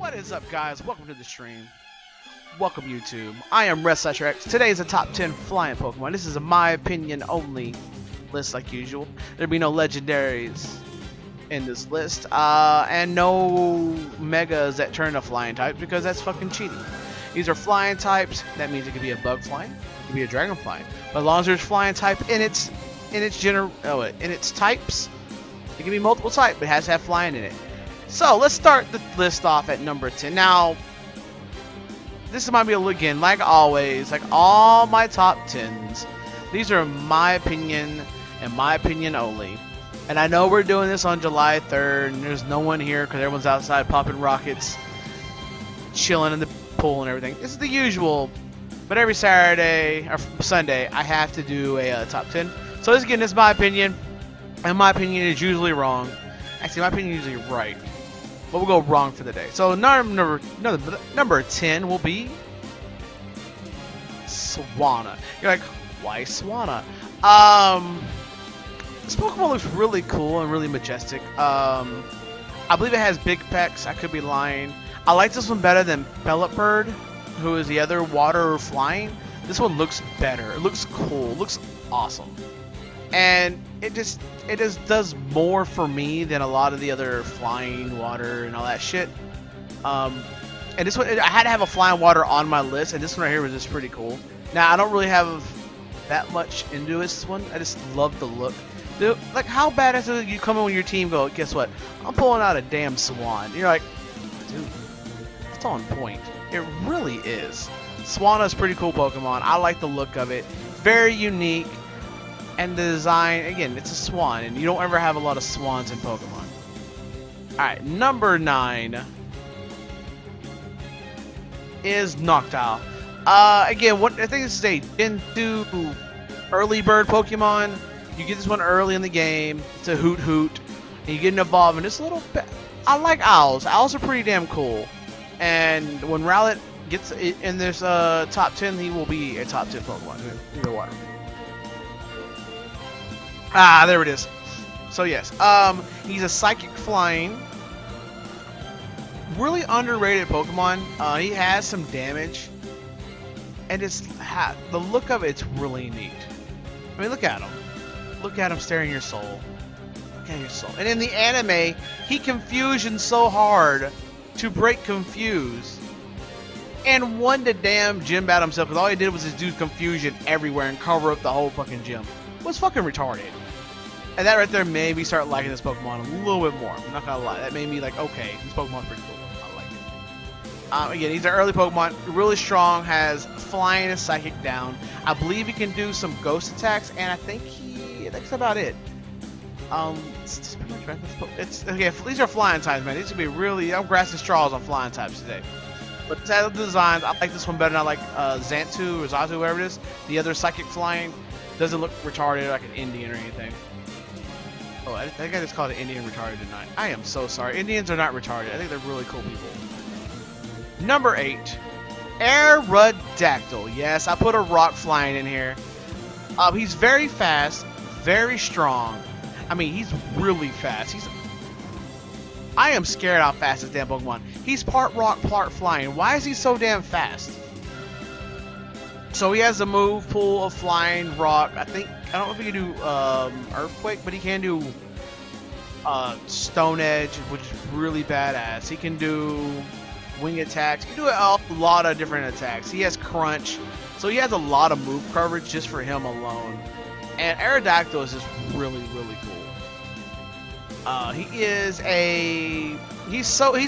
What is up, guys? Welcome to the stream. Welcome, YouTube. I am RedSlasherX. Today is a top 10 flying Pokemon. This is a my opinion only list, like usual. There'll be no legendaries in this list, and no megas that turn to flying types because that's fucking cheating. These are flying types. That means it could be a bug flying, it could be a dragon flying. But as long as there's flying type in its types, it can be multiple type, but it has to have flying in it. So let's start the list off at number 10. Now, this might be a look again, like always, like all my top 10s. These are my opinion and my opinion only. And I know we're doing this on July 3rd, and there's no one here because everyone's outside popping rockets, chilling in the pool and everything. This is the usual, but every Saturday or Sunday, I have to do a top 10. So this again is my opinion, and my opinion is usually wrong. Actually, my opinion is usually right. But we'll go wrong for the day. So number 10 will be Swanna. You're like, why Swanna? This Pokemon looks really cool and really majestic. I believe it has big pecs. I could be lying. I like this one better than Pelipperd, who is the other water flying. This one looks better. It looks cool. It looks awesome. And it just does more for me than a lot of the other flying water and all that shit. And this one, I had to have a flying water on my list, and this one right here was just pretty cool. Now I don't really have that much into this one. I just love the look. Dude, like, how badass is it you come in with your team, go, guess what? I'm pulling out a damn Swan. You're like, dude, it's on point. It really is. Swanna's pretty cool Pokemon. I like the look of it. Very unique. And the design, again, it's a swan, and you don't ever have a lot of swans in Pokemon. Alright, number 9 is Noctowl. Again, I think this is a Gen 2 early bird Pokemon. You get this one early in the game. It's a Hoot, and you get an Evolve, and it's a little bit... I like owls. Owls are pretty damn cool. And when Rowlet gets in this top 10, he will be a top 10 Pokemon in the water. Ah, there it is. So yes, he's a psychic flying, really underrated Pokemon. He has some damage, and the look of it's really neat. I mean, look at him. Look at him staring your soul. Look at your soul. And in the anime, he confusion so hard to break Confuse, and won the damn gym battle himself because all he did was just do confusion everywhere and cover up the whole fucking gym. Was fucking retarded. And that right there made me start liking this Pokemon a little bit more. I'm not gonna lie. That made me like, okay, this Pokemon's pretty cool. I like it. Again, he's an early Pokemon. Really strong. Has flying and psychic down. I believe he can do some ghost attacks, and I think that's about it. It's pretty much right. It's okay. These are flying types, man. These would be really. I'm grasping straws on flying types today. But the other designs, I like this one better than I like Xantu or Xatu, whatever it is. The other psychic flying doesn't look retarded like an Indian or anything. Oh, I think I just called an Indian retarded tonight. I am so sorry. Indians are not retarded. I think they're really cool people. Number 8, Aerodactyl. Yes, I put a rock flying in here. He's very fast, very strong. I mean, he's really fast. I am scared how fast this damn Pokemon. He's part rock, part flying. Why is he so damn fast? So he has a move pool of flying rock. I don't know if he can do Earthquake, but he can do Stone Edge, which is really badass. He can do Wing Attacks. He can do a lot of different attacks. He has Crunch, so he has a lot of move coverage just for him alone. And Aerodactyl is just really, really cool. He's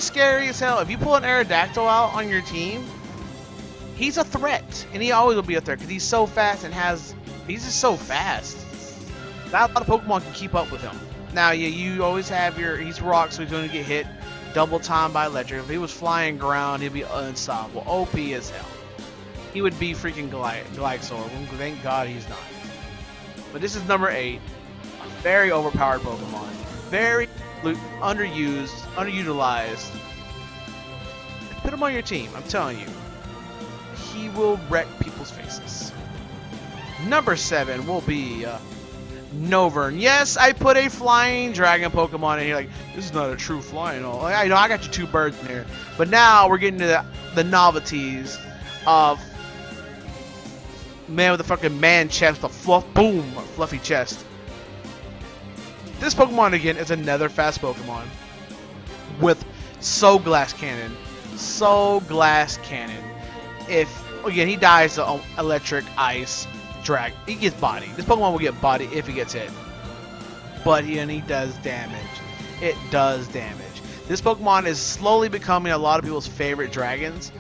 scary as hell. If you pull an Aerodactyl out on your team, he's a threat, and he always will be a threat because he's so fast and he's just so fast. Not a lot of Pokemon can keep up with him. Now, yeah, you always have he's rock, so he's going to get hit double time by electric. If he was flying ground, he'd be unstoppable. OP as hell. He would be freaking Glysaur. Thank God he's not. But this is number 8. A very overpowered Pokemon. Very underused, underutilized. Put him on your team, I'm telling you. He will wreck people's faces. Number 7 will be Novern. Yes, I put a flying dragon Pokemon in here. Like, this is not a true flying. Like, I know I got you 2 birds in there. But now we're getting to the novelties of man with a fucking man chest, the fluffy chest. This Pokemon again is another fast Pokemon with Soul Glass Cannon. Soul Glass Cannon. If again he dies to electric, ice, drag, he gets body. This Pokemon will get body if he gets hit. But he does damage. It does damage. This Pokemon is slowly becoming a lot of people's favorite dragons.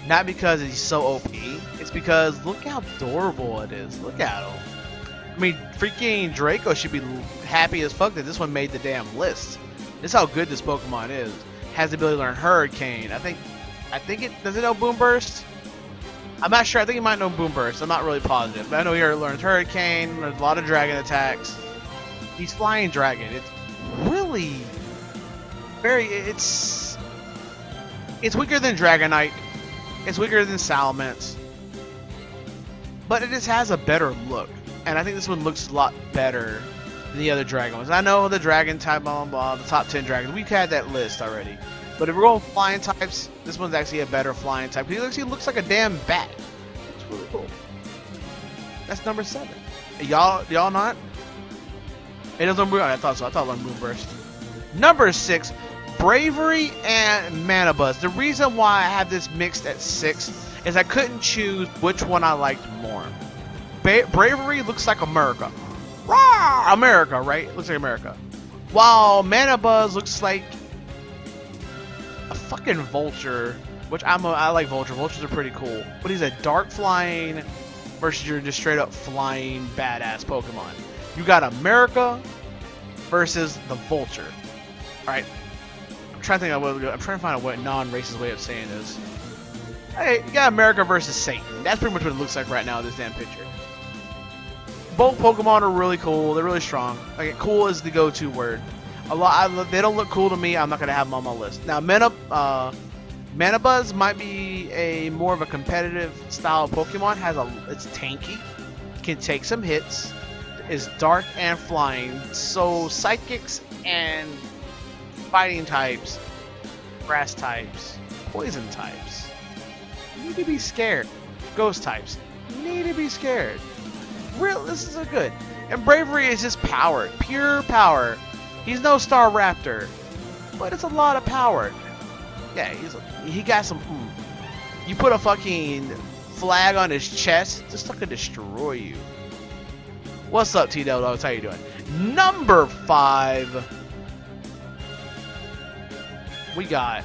Not because he's so OP. It's because look how adorable it is. Look at him. I mean, freaking Draco should be happy as fuck that this one made the damn list. This is how good this Pokemon is. Has the ability to learn Hurricane. I think it does it know Boom Burst? I'm not sure. I think he might know Boom Burst. I'm not really positive. But I know he learns Hurricane. There's a lot of dragon attacks. He's Flying Dragon. It's really very. It's weaker than Dragonite. It's weaker than Salamence. But it just has a better look. And I think this one looks a lot better than the other dragon ones. I know the dragon type, blah, blah, blah, the top 10 dragons. We've had that list already. But if we're going flying types, this one's actually a better flying type. He looks like a damn bat. It's really cool. That's number 7. Y'all not? It doesn't move. I thought so. I thought it was Moonburst. Number 6, Bravery and Mana Buzz. The reason why I have this mixed at 6 is I couldn't choose which one I liked more. Bravery looks like America. Rawr! America, right? It looks like America. While Mana Buzz looks like a fucking vulture, which I like vulture. Vultures are pretty cool. But he's a dark flying versus your just straight up flying badass Pokemon. You got America versus the vulture. Alright. I'm trying to think of I'm trying to find a non-racist way of saying this. Hey, you got America versus Satan. That's pretty much what it looks like right now in this damn picture. Both Pokemon are really cool. They're really strong. Like, cool is the go-to word. They don't look cool to me. I'm not gonna have them on my list. Now, Mana Buzz might be a more of a competitive style Pokemon. It's tanky, can take some hits, is dark and flying. So psychics and fighting types, grass types, poison types need to be scared. Ghost types need to be scared. This is a good. And Bravery is just power, pure power. He's no Staraptor, but it's a lot of power. Yeah, he got some. You put a fucking flag on his chest, this stuff could destroy you. What's up, T-Dogs? How you doing? Number 5, we got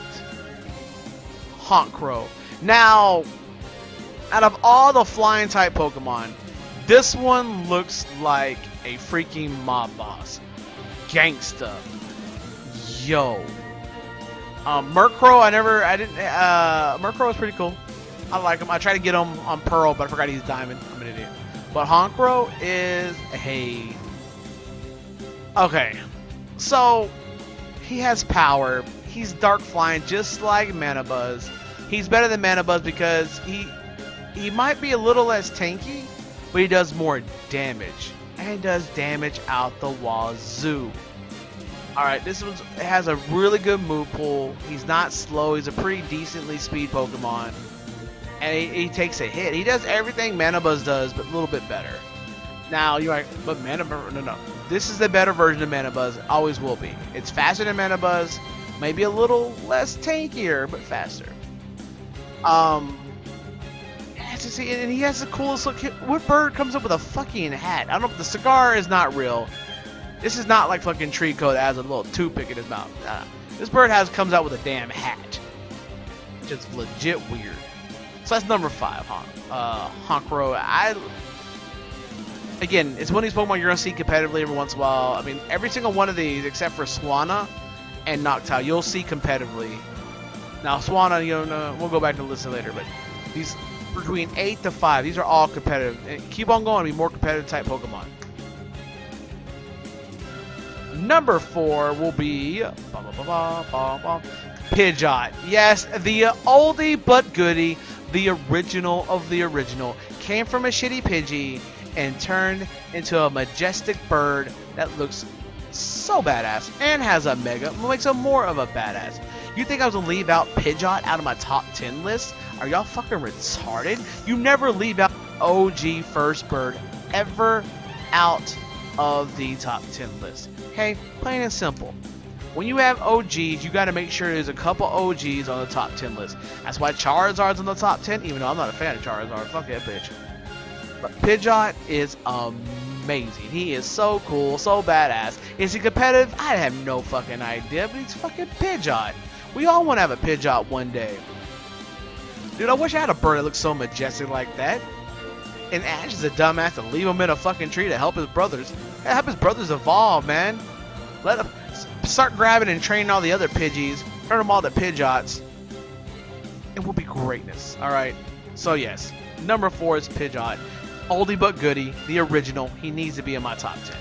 Honchkrow. Now, out of all the flying type Pokemon, this one looks like a freaking mob boss. Gangsta. Yo. Murkrow, Murkrow is pretty cool. I like him. I tried to get him on Pearl, but I forgot he's Diamond. I'm an idiot. But Honchkrow is okay. So, he has power. He's dark flying, just like Mana Buzz. He's better than Mana Buzz because he might be a little less tanky, but he does more damage. And he does damage out the wazoo. Alright, this one has a really good move pool. He's not slow. He's a pretty decently speed Pokemon. And he takes a hit. He does everything Mana Buzz does, but a little bit better. Now, you're like, but Mana Buzz, no. This is the better version of Mana Buzz. Always will be. It's faster than Mana Buzz. Maybe a little less tankier, but faster. And he has the coolest look. What bird comes up with a fucking hat? I don't know. The cigar is not real. This is not like fucking Treecko that has a little toothpick in his mouth. This bird comes out with a damn hat, which is legit weird. So that's number 5, Honchkrow. Again, it's one of these Pokemon you're gonna see competitively every once in a while. I mean, every single one of these except for Swanna and Noctowl, you'll see competitively. Now, Swanna, we'll go back to the list later, but these between 8 to 5, these are all competitive. And keep on going to be more competitive type Pokemon. Number 4 will be Pidgeot. Yes, the oldie but goodie, the original of the original. Came from a shitty Pidgey, and turned into a majestic bird that looks so badass and has a mega, makes him more of a badass. You think I was gonna leave out Pidgeot out of my top 10 list? Are y'all fucking retarded? You never leave out OG first bird ever out of the top 10 list. Okay, plain and simple. When you have OGs, you got to make sure there's a couple OGs on the top 10 list. That's why Charizard's on the top 10, even though I'm not a fan of Charizard. Fuck that bitch. But Pidgeot is amazing. He is so cool, so badass. Is he competitive? I have no fucking idea, but he's fucking Pidgeot. We all want to have a Pidgeot one day. Dude, I wish I had a bird that looked so majestic like that. And Ash is a dumbass to leave him in a fucking tree to help his brothers. Yeah, help his brothers evolve, man. Let him start grabbing and training all the other Pidgeys. Turn them all to Pidgeots. It will be greatness. Alright. So yes, number 4 is Pidgeot. Oldie but goodie, the original. He needs to be in my top 10.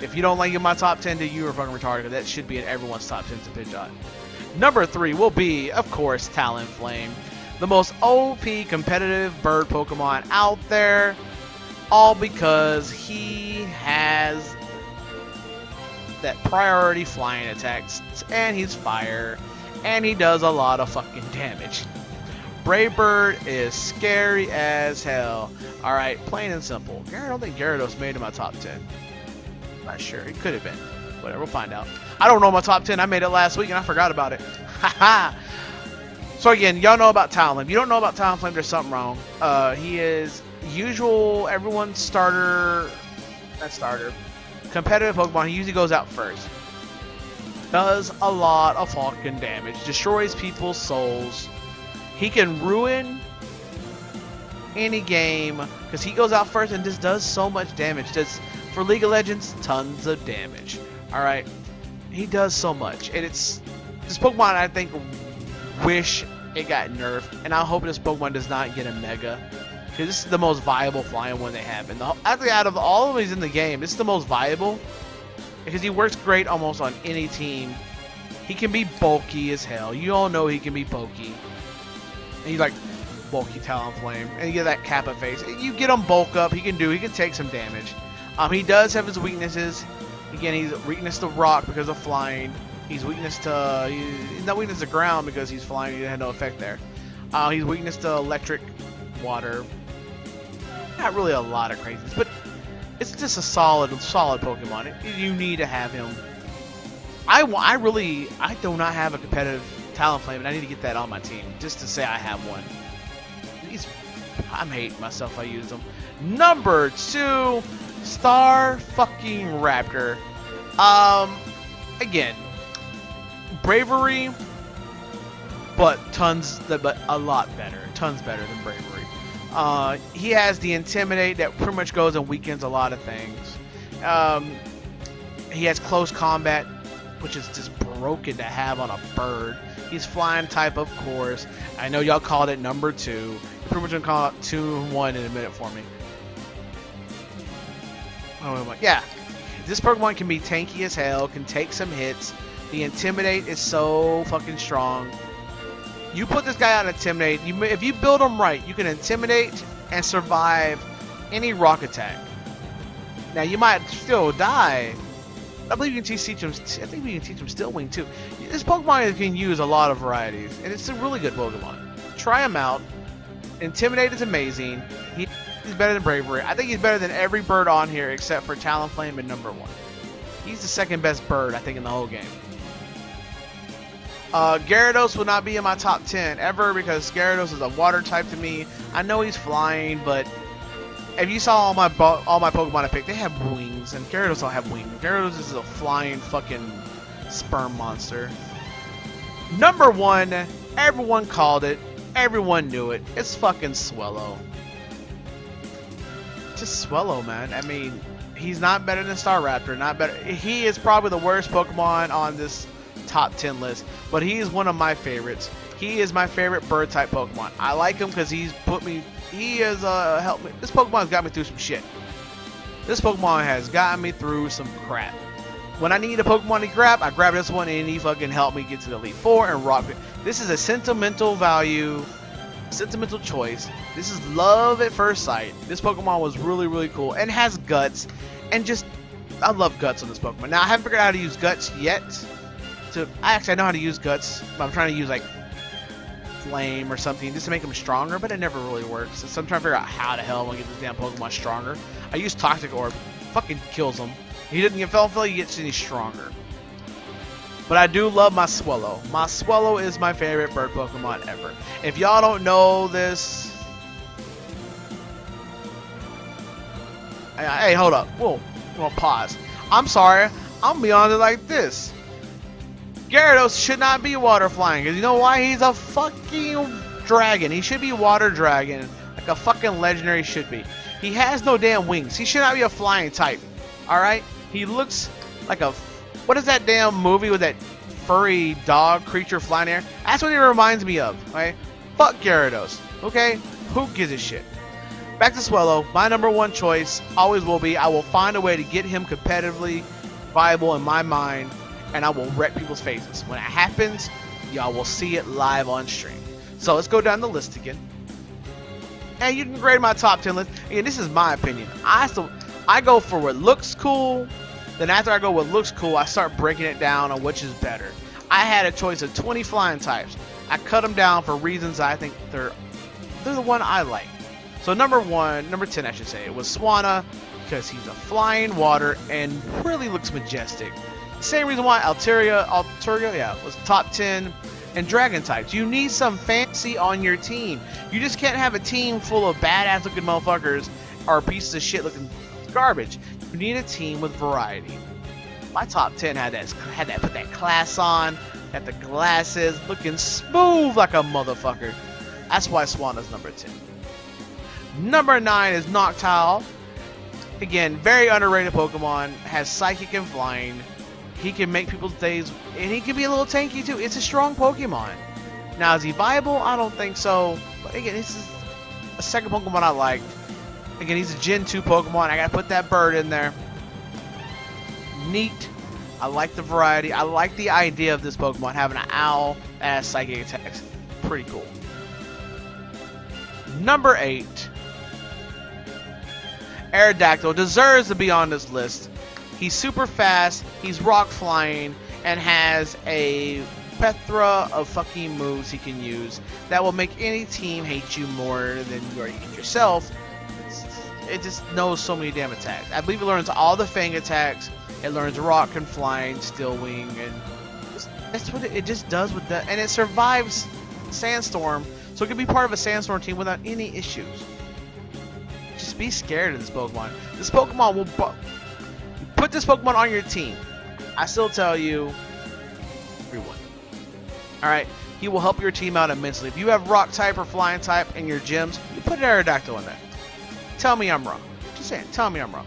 If you don't like him in my top 10, then you are fucking retarded. That should be in everyone's top 10 to Pidgeot. Number 3 will be, of course, Talonflame. The most OP competitive bird Pokemon out there. All because he has that priority flying attacks. And he's fire. And he does a lot of fucking damage. Brave Bird is scary as hell. Alright, plain and simple. I don't think Gyarados made it in my top 10. Not sure. It could have been. Whatever, we'll find out. I don't know my top 10. I made it last week and I forgot about it. Haha. So again, y'all know about Talonflame. If you don't know about Talonflame, there's something wrong. He is usual everyone's starter. Not starter. Competitive Pokemon. He usually goes out first. Does a lot of fucking damage. Destroys people's souls. He can ruin any game because he goes out first and just does so much damage. Does, for League of Legends, tons of damage. Alright. He does so much. And it's this Pokemon I think wish it got nerfed. And I hope this Pokemon does not get a Mega. Because this is the most viable flying one they have. And actually out of all of these in the game, this is the most viable. Because he works great almost on any team. He can be bulky as hell. You all know he can be bulky. And he's like bulky Talonflame. And you get that Kappa face. You get him bulk up, he can take some damage. He does have his weaknesses. Again, he's weakness to rock because of flying. He's weakness to he's not weakness to ground because he's flying. He had no effect there. He's weakness to electric, water. Not really a lot of crazies, but it's just a solid Pokemon. You need to have him. I do not have a competitive Talonflame, and I need to get that on my team just to say I have one. I'm hating myself. I used them. Number 2, Star fucking Raptor. Again, bravery, but a lot better. Tons better than bravery. He has the Intimidate that pretty much goes and weakens a lot of things. He has close combat, which is just broken to have on a bird. He's flying type, of course. I know y'all called it number 2. You're pretty much gonna call it 2-1 in a minute for me. Oh, yeah. This Pokemon can be tanky as hell, can take some hits. The Intimidate is so fucking strong. You put this guy on Intimidate, if you build him right, you can Intimidate and survive any rock attack. Now, you might still die. I believe you can teach him. I think we can teach him Steel Wing too. This Pokemon can use a lot of varieties, and it's a really good Pokemon. Try him out. Intimidate is amazing. He's better than Bravery. I think he's better than every bird on here except for Talonflame and number 1. He's the second best bird I think in the whole game. Gyarados will not be in my top 10 ever because Gyarados is a water type to me. I know he's flying, but if you saw all my Pokemon I picked, they have wings, and Gyarados don't have wings. Gyarados is a flying fucking sperm monster. Number 1, everyone called it, everyone knew it. It's fucking Swellow. Just Swellow, man. I mean, he's not better than Staraptor. Not better. He is probably the worst Pokemon on this top 10 list, but he is one of my favorites. He is my favorite bird type Pokemon. I like him because he has helped me. This Pokemon has got me through some shit. This Pokemon has gotten me through some crap. When I need a Pokemon to grab, I grab this one and he fucking helped me get to the Elite Four and rock it. This is a sentimental value sentimental choice. This is love at first sight. This Pokemon was really, really cool and has guts. And just, I love guts on this Pokemon. Now, I haven't figured out how to use guts yet. I know how to use guts, but I'm trying to use like flame or something just to make them stronger, but it never really works. So I'm trying to figure out how the hell I'm gonna get this damn Pokemon stronger. I use Toxic Orb, fucking kills him. He doesn't get fell until he gets any stronger. But I do love my Swellow. My Swellow is my favorite bird Pokemon ever. If y'all don't know this, hey, hold up. Whoa, I'm gonna pause. I'm sorry. I'm beyond it like this. Gyarados should not be water flying, because you know why? He's a fucking dragon. He should be water dragon, like a fucking legendary should be. He has no damn wings. He should not be a flying type. Alright? He looks like a... What is that damn movie with that furry dog creature flying air? That's what he reminds me of. Okay? Fuck Gyarados. Okay? Who gives a shit? Back to Swellow. My number one choice. Always will be. I will find a way to get him competitively viable in my mind. And I will wreck people's faces. When it happens, y'all will see it live on stream. So let's go down the list again. And you can grade my top 10 list. Again, this is my opinion. I go for what looks cool. Then after I go what looks cool, I start breaking it down on which is better. I had a choice of 20 flying types. I cut them down for reasons I think they're the one I like. So number 10 I should say, it was Swanna, because he's a flying water and really looks majestic. Same reason why Altaria, was top 10. And dragon types. You need some fancy on your team. You just can't have a team full of badass looking motherfuckers or pieces of shit looking garbage. You need a team with variety. My top 10 had that put that class on, had the glasses, looking smooth like a motherfucker. That's why Swanna's number 10. Number 9 is Noctowl. Again, very underrated Pokemon. Has Psychic and Flying. He can make people's days, and he can be a little tanky too. It's a strong Pokemon. Now, is he viable? I don't think so. But again, this is a second Pokemon I liked. Again, he's a Gen 2 Pokemon. I gotta put that bird in there. Neat. I like the variety. I like the idea of this Pokemon having an owl that has psychic attacks. Pretty cool. Number 8. Aerodactyl deserves to be on this list. He's super fast, he's rock flying, and has a plethora of fucking moves he can use that will make any team hate you more than you already hate yourself. It just knows so many damn attacks. I believe it learns all the Fang attacks. It learns rock and flying, steel wing, and that's what it just does with that. And it survives Sandstorm, so it can be part of a Sandstorm team without any issues. Just be scared of this Pokemon. This Pokemon will... Put this Pokemon on your team. I still tell you, everyone. Alright, he will help your team out immensely. If you have Rock type or Flying type in your gyms, you put an Aerodactyl in there. Tell me I'm wrong. Just saying, tell me I'm wrong.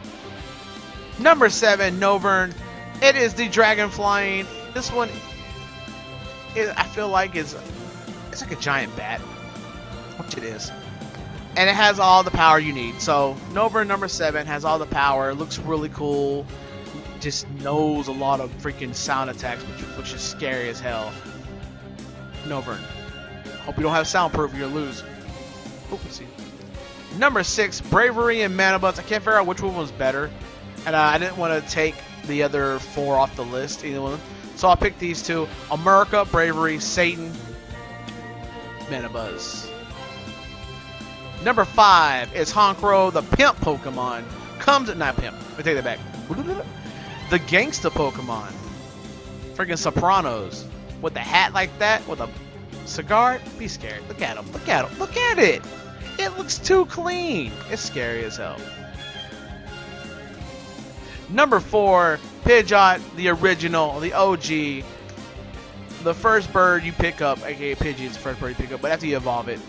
Number 7, Noivern. It is the Dragon Flying. This one, I feel like it's like a giant bat, which it is. And it has all the power you need. So Noivern number 7 has all the power. Looks really cool. Just knows a lot of freaking sound attacks, which is scary as hell. Noivern. Hope you don't have soundproof or you'll lose. Let's see. Number 6, Bravery and Mana Buds. I can't figure out which one was better. And I didn't want to take the other 4 off the list, either one. So I picked these 2. America, Bravery, Satan, Mana Buzz. Number 5 is Honchkrow, the pimp Pokemon. Not pimp. Let me take that back. The gangsta Pokemon. Freaking Sopranos. With a hat like that, with a cigar. Be scared. Look at him. Look at him. Look at it. It looks too clean. It's scary as hell. Number 4, Pidgeot, the original, the OG. The first bird you pick up, aka Pidgey is the first bird you pick up, but after you evolve it,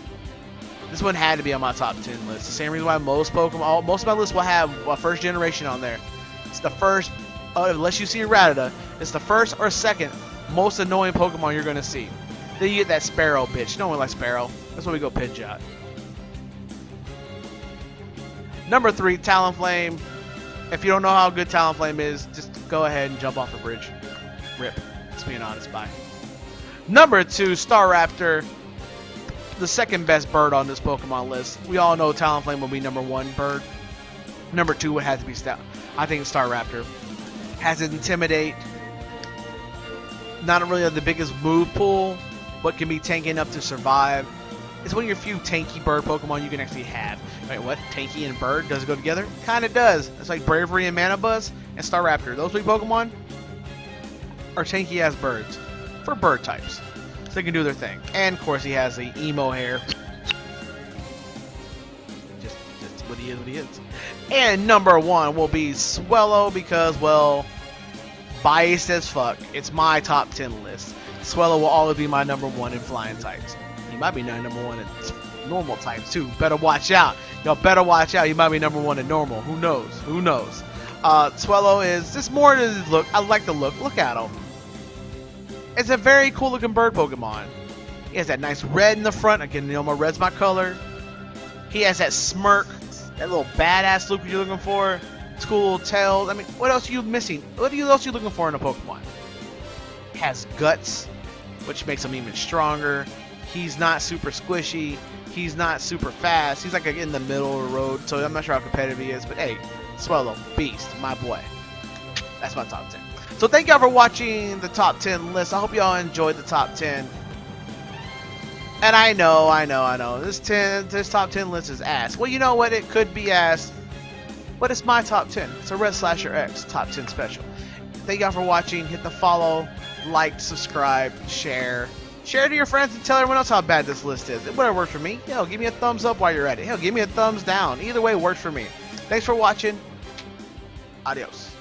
this one had to be on my top 10 list. The same reason why most Pokemon, most of my lists will have a first generation on there. It's the first, unless you see Rattata, it's the first or second most annoying Pokemon you're gonna see. Then you get that Sparrow bitch. No one likes Sparrow. That's why we go Pidgeot. Number 3, Talonflame. If you don't know how good Talonflame is, just go ahead and jump off the bridge. Rip. Just being honest. Bye. Number 2, Staraptor. the second best bird on this Pokemon list. We all know Talonflame will be #1 bird. Number 2 would have to be I think Staraptor. Has Intimidate. Not really the biggest move pool, but can be tanky enough to survive. It's one of your few tanky bird Pokemon you can actually have. Wait, what? Tanky and bird? Does it go together? Kinda does. It's like Bravery and Manabuzz and Staraptor. Those three Pokemon are tanky as birds for bird types. So they can do their thing. And of course he has the emo hair. Just what he is. And number 1 will be Swellow because, well, biased as fuck. It's my top 10 list. Swellow will always be my number 1 in flying types. He might be number 1 in normal types too. Better watch out. Y'all better watch out. He might be number 1 in normal. Who knows? Who knows? Swellow is just more than his look. I like the look. Look at him. It's a very cool looking bird Pokemon. He has that nice red in the front. Again, you know, my red's my color. He has that smirk. That little badass look you're looking for. It's cool little tails. I mean, what else are you missing? What else are you looking for in a Pokemon? He has guts, which makes him even stronger. He's not super squishy. He's not super fast. He's like in the middle of the road, so I'm not sure how competitive he is. But hey, Swellow, beast, my boy. That's my top 10. So thank y'all for watching the top 10 list. I hope y'all enjoyed the top 10. And I know. This top 10 list is ass. Well, you know what? It could be ass. But it's my top 10. It's a Red Slasher X top 10 special. Thank y'all for watching. Hit the follow, like, subscribe, share. Share it to your friends and tell everyone else how bad this list is. It whatever works for me. Hell, give me a thumbs up while you're at it. Hell, give me a thumbs down. Either way works for me. Thanks for watching. Adios.